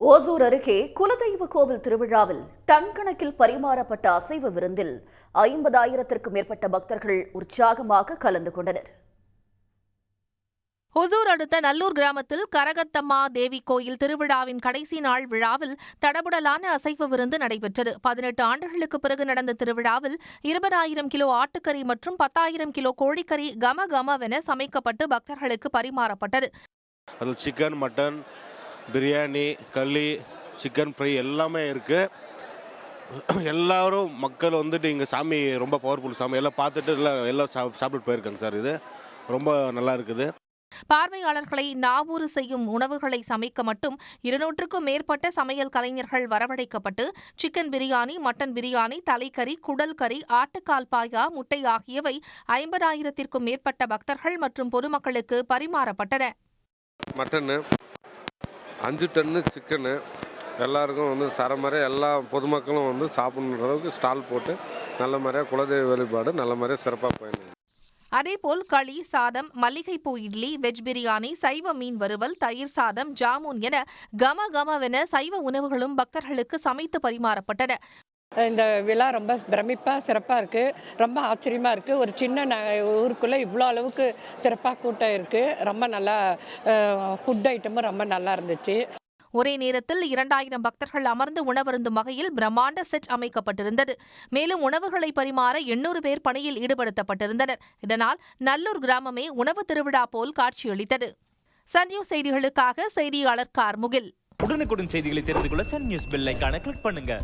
ஓசூர் அருகே குலதெய்வ கோவில் திருவிழாவில் டன் கணக்கில் பரிமாறப்பட்ட அசைவ விருந்தில் 50,000க்கும் மேற்பட்ட பக்தர்கள் உற்சாகமாக கலந்து கொண்டனர். ஒசூர் அடுத்த நல்லூர் கிராமத்தில் கரகத்தம்மா தேவி கோயில் திருவிழாவின் கடைசி நாள் விழாவில் தடபுடலான அசைவ விருந்து நடைபெற்றது. 18 ஆண்டுகளுக்கு பிறகு நடந்த திருவிழாவில் 20,000 கிலோ ஆட்டுக்கறி மற்றும் 10,000 கிலோ கோழிக்கறி கமகமவென சமைக்கப்பட்டு பக்தர்களுக்கு பரிமாறப்பட்டது. அதில் சிக்கன், மட்டன், பிரியாணி, களி, சிக்கன் ஃப்ரை எல்லாமே இருக்குது. எல்லாரும் மக்கள் வந்துட்டு இங்கே சாமி ரொம்ப பவர்ஃபுல் சாமி எல்லாம் பார்த்துட்டு எல்லாம் சாப்பிட்டு போயிருக்காங்க சார். இது ரொம்ப நல்லா இருக்குது. பார்வையாளர்களை நாவூறு செய்யும் உணவுகளை சமைக்க மட்டும் 200க்கும் மேற்பட்ட சமையல் கலைஞர்கள் வரவழைக்கப்பட்டு சிக்கன் பிரியாணி, மட்டன் பிரியாணி, தலைக்கறி, குடல் கறி, ஆட்டுக்கால் பாயா, முட்டை ஆகியவை 50,000க்கும் மேற்பட்ட பக்தர்கள் மற்றும் பொதுமக்களுக்கு பரிமாறப்பட்டன. மட்டனு 5 டன்னு சிக்கனு எல்லாருக்கும் சரமறை எல்லா பொதுமக்களும் சாப்பிட்ற அளவுக்கு ஸ்டால் போட்டு நல்ல முறையாக குலதெய்வ வழிபாடு நல்ல முறையாக சிறப்பாக போயிருக்கு. அதேபோல் களி, சாதம், மல்லிகைப்பூ இட்லி, வெஜ் பிரியாணி, சைவ மீன் வறுவல், தயிர் சாதம், ஜாமுன் என கமகமவென சைவ உணவுகளும் பக்தர்களுக்கு சமைத்து பரிமாறப்பட்டன. இந்த விழா ரொம்ப பிரமிப்பாக சிறப்பாக இருக்குது. ரொம்ப ஆச்சரியமாக இருக்குது. ஒரு சின்ன ஊருக்குள்ளே இவ்வளோ அளவுக்கு சிறப்பாக கூட்டம் இருக்குது. ரொம்ப நல்லா ஃபுட் ஐட்டமும் ரொம்ப நல்லா இருந்துச்சு. ஒரே நேரத்தில் 2,000 பக்தர்கள் அமர்ந்து உணவருந்தும் வகையில் பிரம்மாண்ட செட் அமைக்கப்பட்டிருந்தது. மேலும் உணவுகளை பரிமாற 800 பேர் பணியில் ஈடுபடுத்தப்பட்டிருந்தனர். இதனால் நல்லூர் கிராமமே உணவு திருவிழா போல் காட்சியளித்தது. சன் நியூஸ் செய்திகளுக்காக செய்தியாளர் கார்முகில். உடனுக்குடன் செய்திகளை தெரிந்து கொள்ள சன் நியூஸ் பெல் ஐகானை கிளிக் பண்ணுங்க.